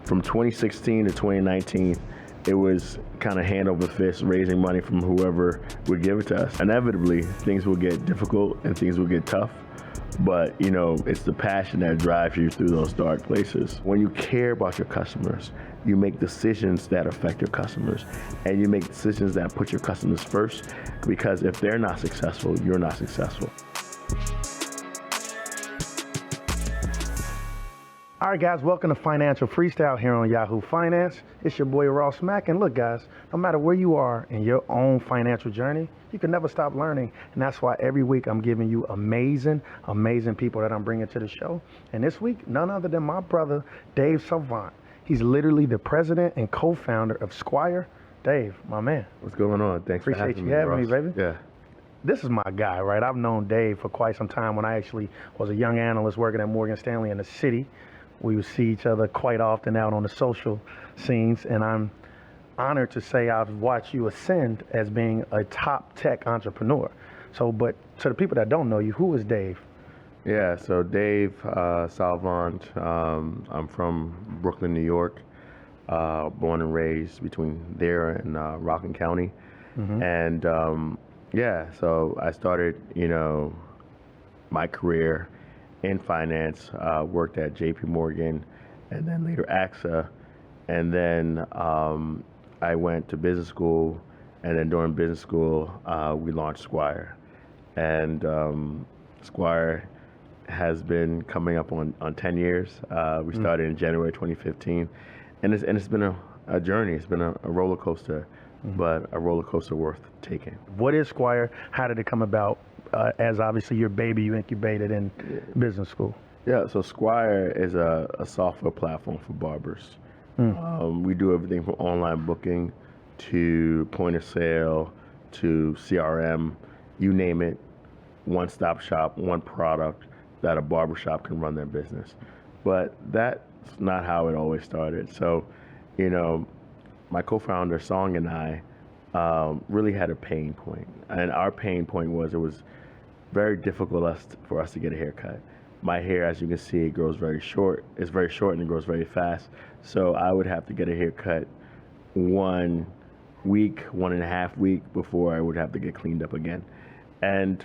from 2016 to 2019, it was kind of hand over fist, raising money from whoever would give it to us. Inevitably, things will get difficult and things will get tough, but it's the passion that drives you through those dark places. When you care about your customers, you make decisions that affect your customers, and you make decisions that put your customers first, because if they're not successful, you're not successful. All right, guys, welcome to Financial Freestyle here on Yahoo Finance. It's your boy, Ross Mack. And look, guys, no matter where you are in your own financial journey, you can never stop learning. And that's why every week I'm giving you amazing people that I'm bringing to the show. And this week, none other than my brother, Dave Salvant. He's literally the president and co-founder of Squire. Dave, my man. What's going on? Thanks for having me, having me, baby. Yeah. This is my guy, right? I've known Dave for quite some time when I actually was a young analyst working at Morgan Stanley in the city. We would see each other quite often out on the social scenes, and I'm honored to say I've watched you ascend as being a top tech entrepreneur. So, but to the people that don't know you, who is Dave? Yeah, so Dave Salvant, I'm from Brooklyn, New York, born and raised between there and Rockland County. Mm-hmm. And so I started, my career in finance, worked at JP Morgan and then later AXA. And then I went to business school, and then during business school, we launched Squire. And Squire has been coming up on 10 years. We started in January 2015, and it's been a journey. It's been a roller coaster, but a roller coaster worth taking. What is Squire? How did it come about? As obviously your baby you incubated in business school. Yeah, so Squire is a software platform for barbers. We do everything from online booking to point of sale to CRM, you name it, one-stop shop, one product that a barbershop can run their business. But that's not how it always started. So, my co-founder Song and I really had a pain point. And our pain point was it was very difficult for us to get a haircut. My hair, as you can see, it grows very short. It's very short and it grows very fast. So I would have to get a haircut 1 week, 1.5 weeks before I would have to get cleaned up again. And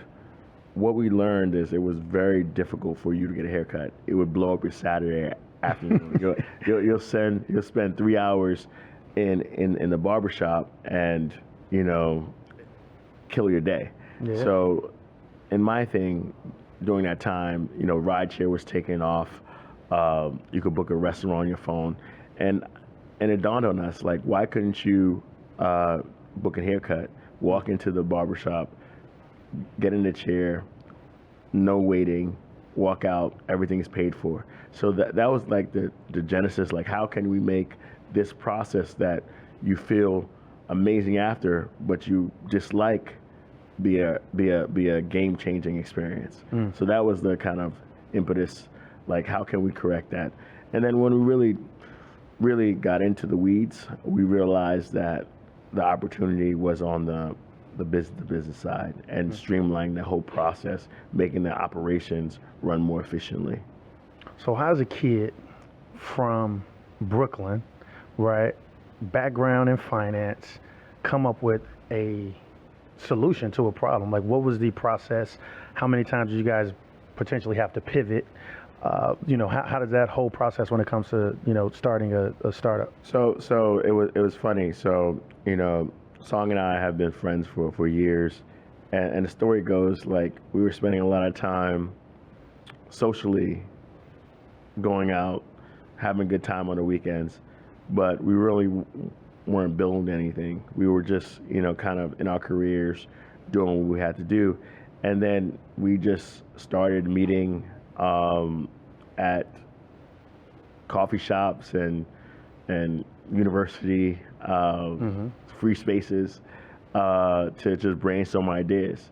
what we learned is it was very difficult for you to get a haircut. It would blow up your Saturday afternoon. You'll spend 3 hours in the barbershop and, kill your day. Yeah. So in my thing, during that time, rideshare was taking off. You could book a restaurant on your phone. And it dawned on us, like, why couldn't you book a haircut, walk into the barbershop, get in the chair, no waiting, walk out, everything's paid for. So that was like the genesis, like how can we make this process that you feel amazing after, but you dislike, be a game-changing experience. So that was the kind of impetus, like how can we correct that? And then when we really got into the weeds, we realized that the opportunity was on the business side and streamlining the whole process, making the operations run more efficiently. So how's a kid from Brooklyn, right, background in finance, come up with a solution to a problem? Like, what was the process? How many times did you guys potentially have to pivot? How does that whole process when it comes to starting a startup? So it was funny. So Song and I have been friends for years, and the story goes like we were spending a lot of time socially, going out, having a good time on the weekends, but we really weren't building anything. We were just, kind of in our careers doing what we had to do. And then we just started meeting at coffee shops and university free spaces to just brainstorm ideas.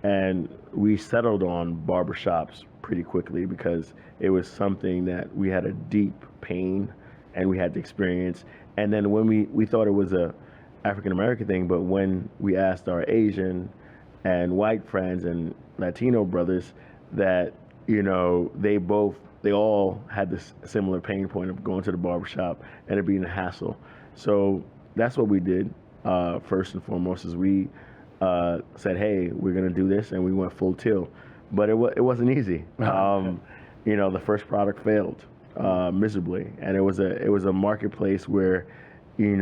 And we settled on barbershops pretty quickly because it was something that we had a deep pain and we had to experience. And then when we thought it was a African American thing, but when we asked our Asian and white friends and Latino brothers that, they both they all had this similar pain point of going to the barbershop and it being a hassle. So that's what we did. First and foremost is we said, hey, we're going to do this, and we went full tilt. But it wasn't easy. The first product failed miserably, and it was a marketplace where, we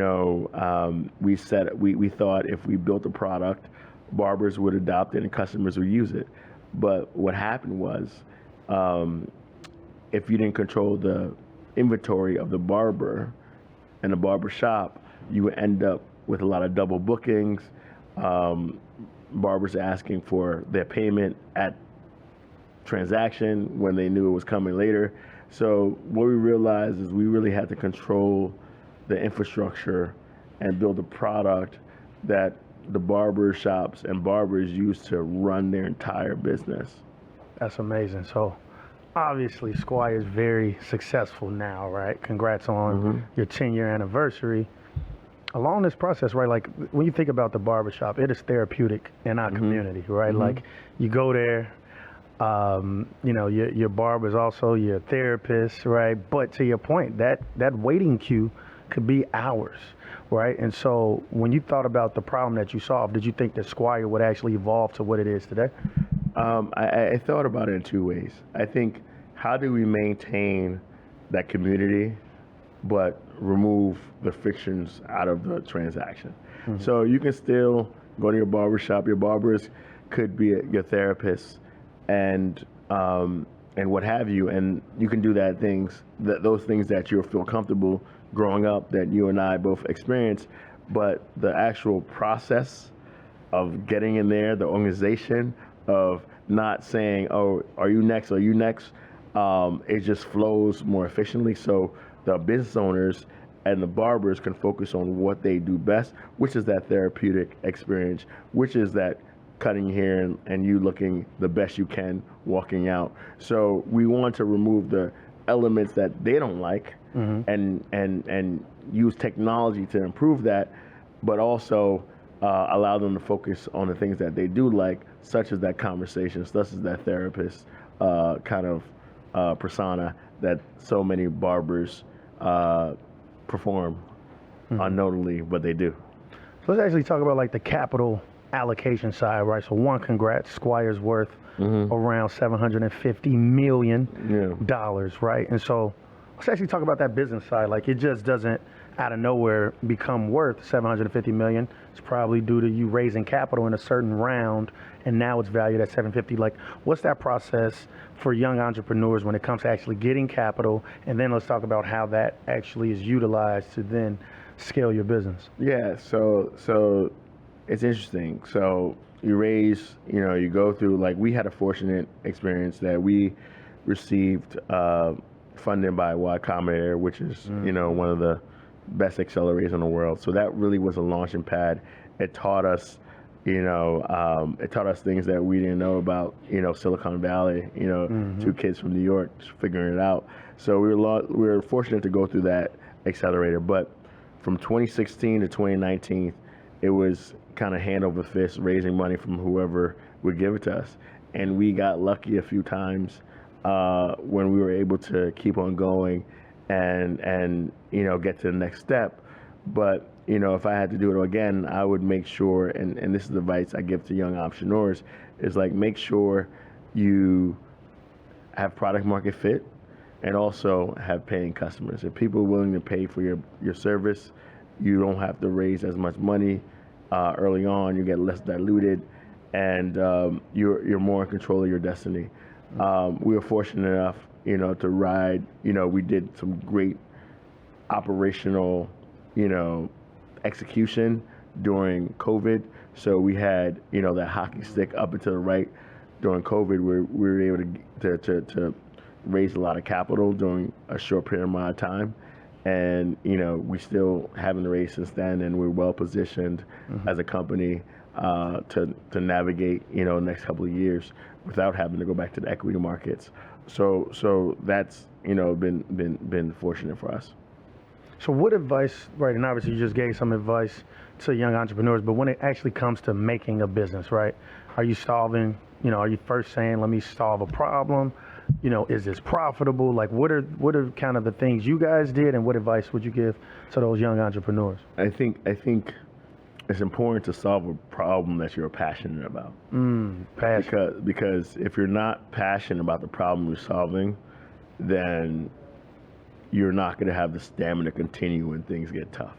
thought if we built a product, barbers would adopt it and customers would use it. But what happened was, if you didn't control the inventory of the barber and the barber shop, you would end up with a lot of double bookings, barbers asking for their payment at transaction when they knew it was coming later. So what we realized is we really had to control the infrastructure and build a product that the barber shops and barbers use to run their entire business. That's amazing. So obviously Squire is very successful now, right? Congrats on your 10-year anniversary. Along this process, right, like when you think about the barbershop, it is therapeutic in our community, right? Like you go there, your barber is also your therapist, right? But to your point, that waiting queue could be hours, right? And so when you thought about the problem that you solved, did you think that Squire would actually evolve to what it is today? I thought about it in two ways. I think, how do we maintain that community but remove the frictions out of the transaction? So you can still go to your barbershop. Your barbers could be your therapist and what have you, and you can do those things that you feel comfortable growing up, that you and I both experienced. But the actual process of getting in there, the organization of not saying, oh, are you next, it just flows more efficiently. So the business owners and the barbers can focus on what they do best, which is that therapeutic experience, which is that cutting hair and you looking the best you can walking out. So we want to remove the elements that they don't like and use technology to improve that, but also allow them to focus on the things that they do like, such as that conversation, such as that therapist persona that so many barbers perform unknowingly, but they do. So let's actually talk about like the capital allocation side, right? So one, congrats, Squire's worth around $750 million, right? And so let's actually talk about that business side. Like, it just doesn't out of nowhere become worth $750 million. It's probably due to you raising capital in a certain round, and now it's valued at $750. Like, what's that process for young entrepreneurs when it comes to actually getting capital? And then let's talk about how that actually is utilized to then scale your business. Yeah, so it's interesting. So you raise, you go through, like, we had a fortunate experience that we received funding by Y Combinator, which is, one of the best accelerators in the world. So that really was a launching pad. It taught us, things that we didn't know about, Silicon Valley, two kids from New York figuring it out. So we were fortunate to go through that accelerator. But from 2016 to 2019, it was kind of hand over fist, raising money from whoever would give it to us. And we got lucky a few times when we were able to keep on going and get to the next step. But if I had to do it again, I would make sure, and this is the advice I give to young entrepreneurs, is like, make sure you have product market fit and also have paying customers. If people are willing to pay for your service, you don't have to raise as much money early on. You get less diluted, and you're more in control of your destiny. We were fortunate enough, to ride. We did some great operational, execution during COVID. So we had, that hockey stick up and to the right during COVID, where we were able to raise a lot of capital during a short period amount of time. And, we still haven't raised since then, and we're well positioned as a company to navigate, the next couple of years without having to go back to the equity markets. So that's, been fortunate for us. So what advice, right, and obviously you just gave some advice to young entrepreneurs, but when it actually comes to making a business, right, are you solving, are you first saying, let me solve a problem? Is this profitable? Like, what are kind of the things you guys did, and what advice would you give to those young entrepreneurs? I think it's important to solve a problem that you're passionate about. Passion. Because if you're not passionate about the problem you're solving, then you're not going to have the stamina to continue when things get tough.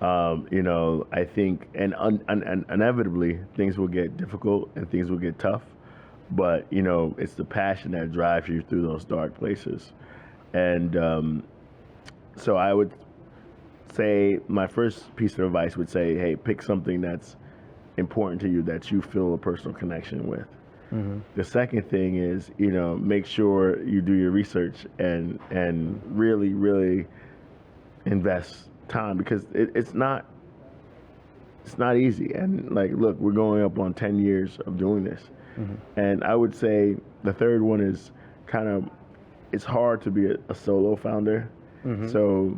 I think, and inevitably things will get difficult and things will get tough, but it's the passion that drives you through those dark places. And so I would say my first piece of advice would say, hey, pick something that's important to you that you feel a personal connection with. The second thing is, make sure you do your research and really, really invest time, because it's not easy. And like, look, we're going up on 10 years of doing this. And I would say the third one is it's hard to be a solo founder. So,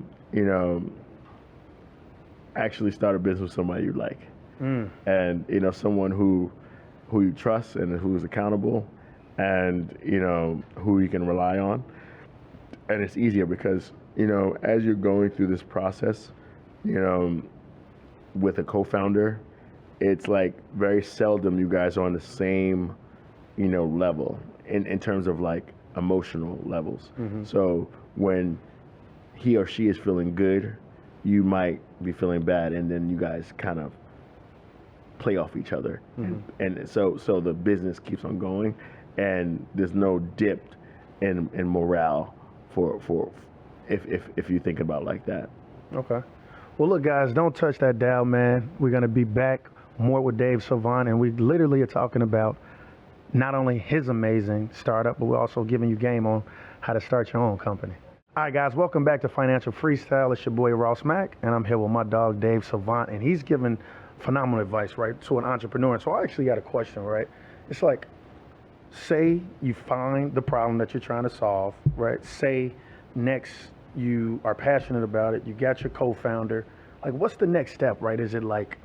actually start a business with somebody you like. And, someone who you trust and who's accountable, and, who you can rely on. And it's easier because, as you're going through this process, with a co-founder, it's like very seldom you guys are on the same, level in terms of like emotional levels. So when he or she is feeling good, you might be feeling bad, and then you guys kind of play off each other. And so the business keeps on going, and there's no dip in morale for if you think about it like that. Okay. Well, look, guys, don't touch that dial, man. We're going to be back more with Dave Salvant, and we literally are talking about not only his amazing startup, but we're also giving you game on how to start your own company. All right, guys, welcome back to Financial Freestyle. It's your boy, Ross Mack, and I'm here with my dog, Dave Salvant, and he's giving phenomenal advice, right, to an entrepreneur. So I actually got a question, right? It's like, say you find the problem that you're trying to solve, right? Say next you are passionate about it, you got your co-founder. Like, what's the next step, right? Is it like,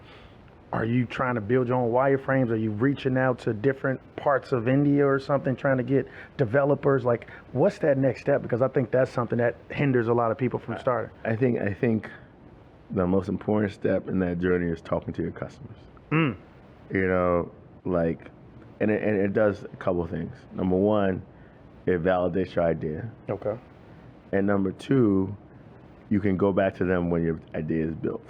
are you trying to build your own wireframes? Are you reaching out to different parts of India or something, trying to get developers? Like, what's that next step? Because I think that's something that hinders a lot of people from starting. I think the most important step in that journey is talking to your customers. And it does a couple of things. Number one, it validates your idea. Okay. And number two, you can go back to them when your idea is built.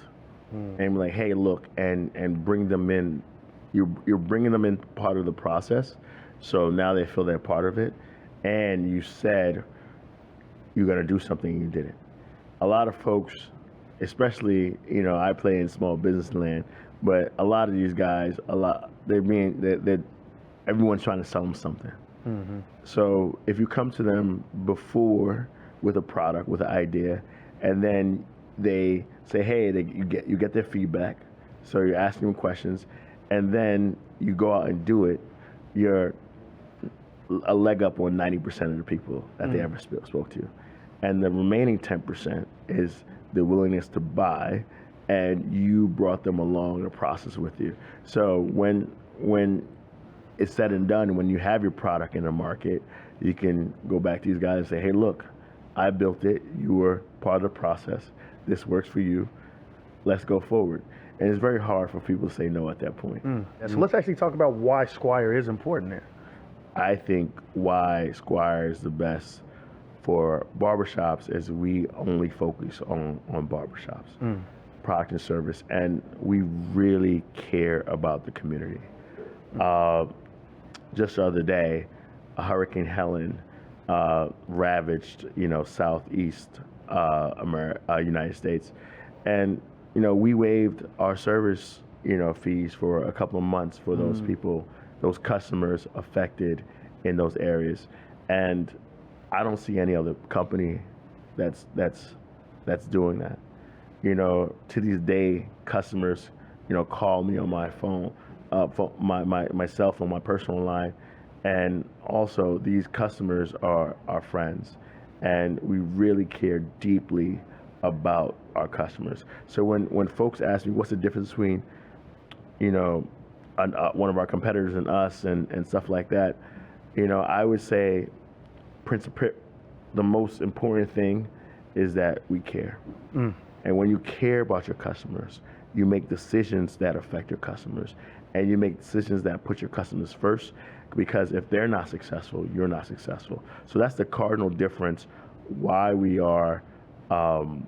And be like, hey, look, and bring them in. You're bringing them in part of the process, so now they feel they're part of it. And you said you're gonna do something, and you didn't. A lot of folks, especially, I play in small business land, but a lot of these guys, everyone's trying to sell them something. So if you come to them before with a product, with an idea, and then they say, hey, you get their feedback, so you're asking them questions, and then you go out and do it, you're a leg up on 90% of the people that they ever spoke to. And the remaining 10% is the willingness to buy, and you brought them along the process with you. So when it's said and done, when you have your product in the market, you can go back to these guys and say, hey, look, I built it, you were part of the process, this works for you, let's go forward. And it's very hard for people to say no at that point. So let's actually talk about why Squire is important there. I think why Squire is the best for barbershops is we only focus on barbershops, product and service, and we really care about the community. Just the other day, Hurricane Helen ravaged, southeast United States, and we waived our service, fees for a couple of months for those people, those customers affected in those areas, and I don't see any other company that's doing that. To this day, customers, call me on my phone, for my cell phone, my personal line, and also these customers are our friends, and we really care deeply about our customers. So when folks ask me what's the difference between, one of our competitors and us and stuff like that, I would say the most important thing is that we care. And when you care about your customers, you make decisions that affect your customers, and you make decisions that put your customers first, because if they're not successful, you're not successful. So that's the cardinal difference why we are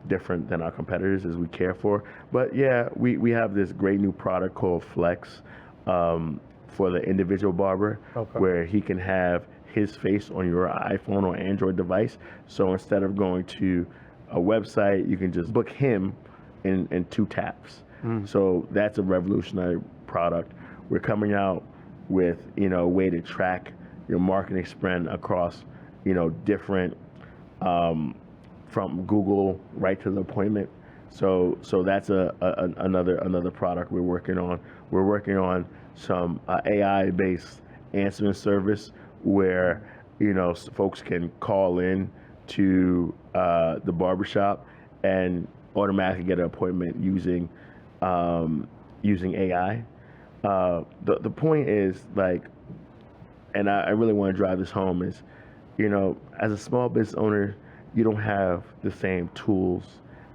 different than our competitors, is we care for. But yeah, we have this great new product called Flex for the individual barber, where he can have his face on your iPhone or Android device. So instead of going to a website, you can just book him in 2 taps. So that's a revolutionary product. We're coming out with, a way to track your marketing spend across, different, from Google right to the appointment. So that's another product we're working on. We're working on some AI-based answering service where, folks can call in to the barbershop and automatically get an appointment using AI. The point is, like, and I really want to drive this home, is, as a small business owner, you don't have the same tools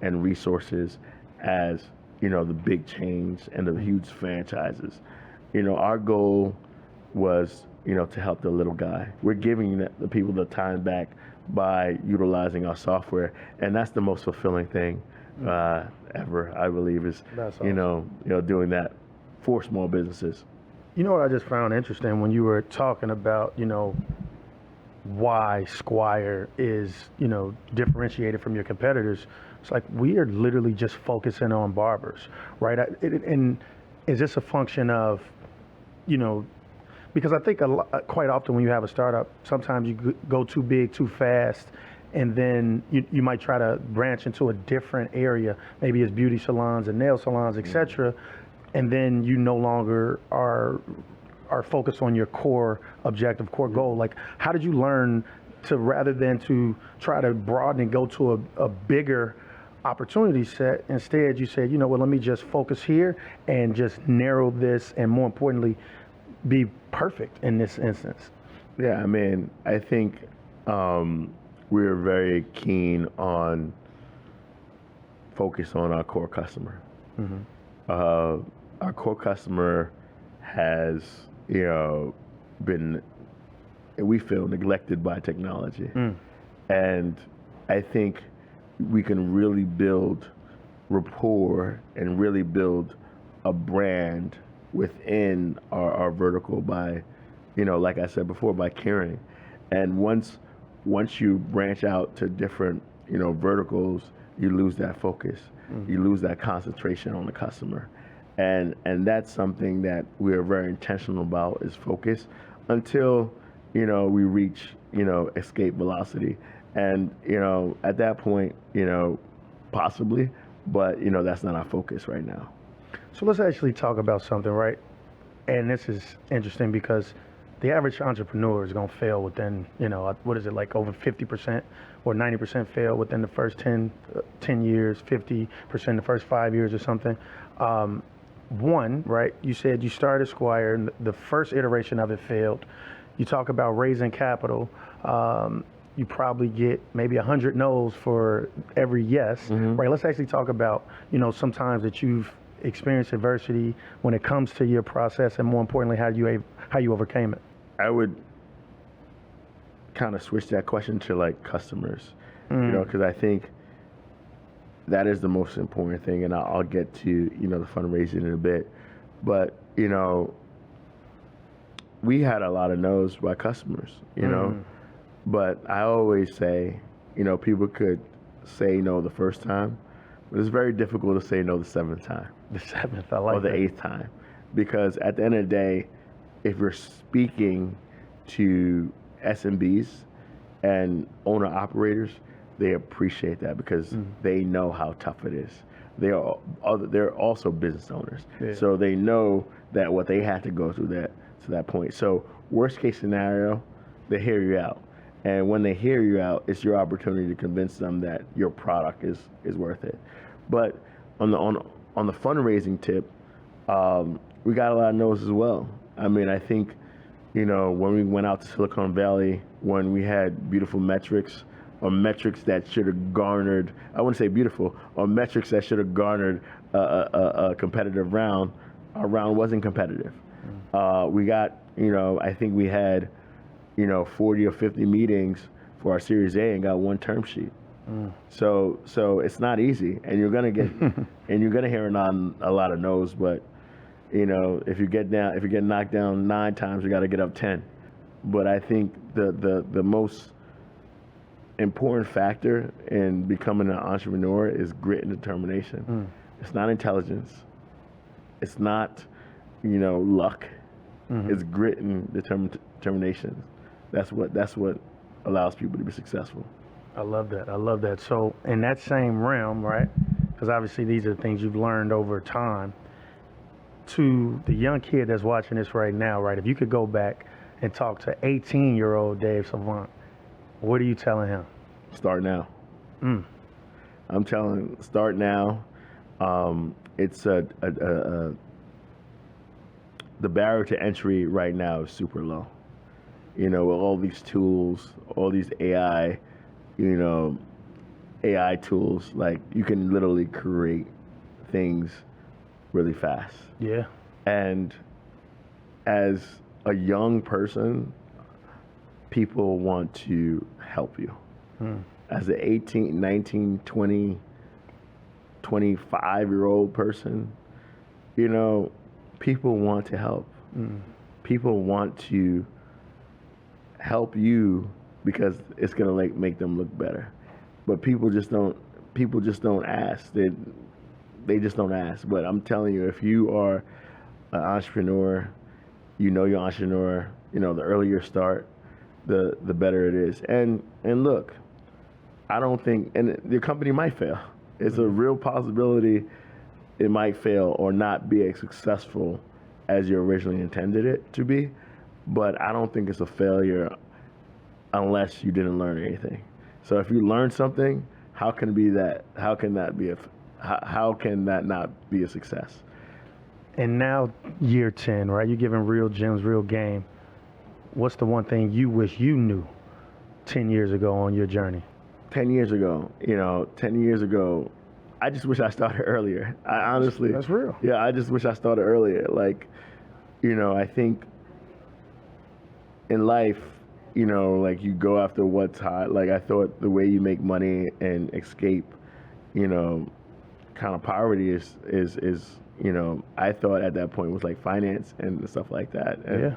and resources as, the big chains and the huge franchises. Our goal was, to help the little guy. We're giving the people the time back by utilizing our software, and that's the most fulfilling thing ever, I believe, is awesome. Doing that for small businesses. You know what I just found interesting when you were talking about, why Squire is, differentiated from your competitors. It's like we are literally just focusing on barbers, right? And is this a function of, because I think quite often when you have a startup, sometimes you go too big too fast, and then you might try to branch into a different area, maybe it's beauty salons and nail salons, etc. And then you no longer are focused on your core objective, core goal. Like, how did you learn to, rather than to try to broaden and go to a bigger opportunity set, instead you said, let me just focus here and just narrow this, and more importantly, be perfect in this instance? Yeah, I mean, I think we're very keen on focus on our core customer. Our core customer has, been, we feel, neglected by technology. And I think we can really build rapport and really build a brand within our vertical by, like I said before, by caring. And once you branch out to different, verticals, you lose that focus. You lose that concentration on the customer. And that's something that we're very intentional about, is focus, until, we reach, escape velocity. And, at that point, possibly, but, that's not our focus right now. So let's actually talk about something, right? And this is interesting because the average entrepreneur is going to fail within, what is it, like over 50% or 90% fail within the first 10 years, 50% the first 5 years or something. One, right, you said you started Squire and the first iteration of it failed. You talk about raising capital. You probably get maybe 100 no's for every yes, right? Let's actually talk about, sometimes that you've experienced adversity when it comes to your process, and more importantly, how you overcame it. I would kind of switch that question to like customers, because I think that is the most important thing, and I'll get to, the fundraising in a bit. But, we had a lot of no's by customers, but I always say, people could say no the first time, but it's very difficult to say no the 7th time. The 7th, I like or the that. 8th time. Because at the end of the day, if you're speaking to SMBs and owner-operators, they appreciate that because they know how tough it is. They're also business owners, so they know that what they had to go through to that point. So worst case scenario, they hear you out, and when they hear you out, it's your opportunity to convince them that your product is worth it. But on the fundraising tip, we got a lot of no's as well. I mean, I think You know, when we went out to Silicon Valley, when we had beautiful metrics, or metrics that should have garnered, I wouldn't say beautiful, or metrics that should have garnered a competitive round, our round wasn't competitive. We got, you know, I think we had, you know, 40 or 50 meetings for our Series A and got one term sheet. So it's not easy, and you're gonna get, and you're gonna hear a lot of no's. But you know, if you get knocked down 9 times, you got to get up 10. But I think the most important factor in becoming an entrepreneur is grit and determination. It's not intelligence. It's not, you know, luck. It's grit and determination. That's what allows people to be successful. I love that. I love that. So in that same realm, right, because obviously these are things you've learned over time, to the young kid that's watching this right now, right, if you could go back and talk to 18-year-old Dave Salvant, what are you telling him? Start now. I'm telling, start now. It's the barrier to entry right now is super low. You know, with all these tools, all these AI tools, like you can literally create things really fast. Yeah. And as a young person, people want to help you. As an 18, 19, 20, 25-year-old person, you know, people want to help. People want to help you because it's gonna make them look better. But people just don't ask. They just don't ask. But I'm telling you, if you are an entrepreneur, you know you're an entrepreneur, you know, the earlier you start, the better it is. And look, I don't think, and your company might fail. It's a real possibility it might fail or not be as successful as you originally intended it to be. But I don't think it's a failure unless you didn't learn anything. So if you learn something, how can that not be a success? And now, year 10, right? You're giving real gems, real game. What's the one thing you wish you knew 10 years ago on your journey? 10 years ago, I just wish I started earlier. I honestly. That's real. Yeah, I just wish I started earlier. Like, you know, I think in life, you know, like you go after what's hot. Like I thought the way you make money and escape, you know, kind of poverty is you know, I thought at that point was like finance and stuff like that. And,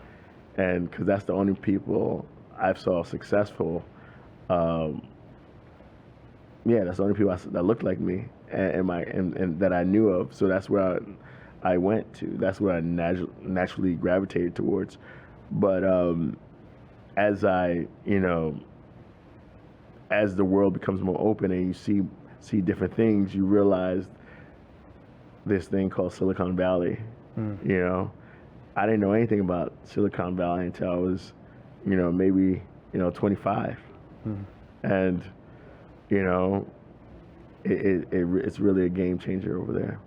and because that's the only people I've saw successful. That's the only people that looked like me and that I knew of. So that's where I went to. That's where I naturally gravitated towards. But as the world becomes more open and you see different things, you realize this thing called Silicon Valley. You know, I didn't know anything about Silicon Valley until I was, you know, maybe 25, and you know, it's really a game changer over there.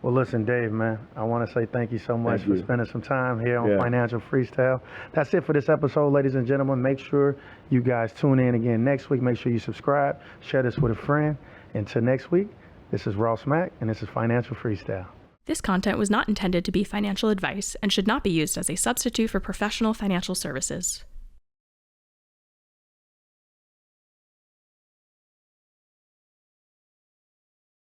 Well, listen, Dave, man, I want to say thank you so much for spending some time here on Financial Freestyle. That's it for this episode, ladies and gentlemen. Make sure you guys tune in again next week. Make sure you subscribe, share this with a friend. Until next week, this is Ross Mack, and this is Financial Freestyle. This content was not intended to be financial advice and should not be used as a substitute for professional financial services.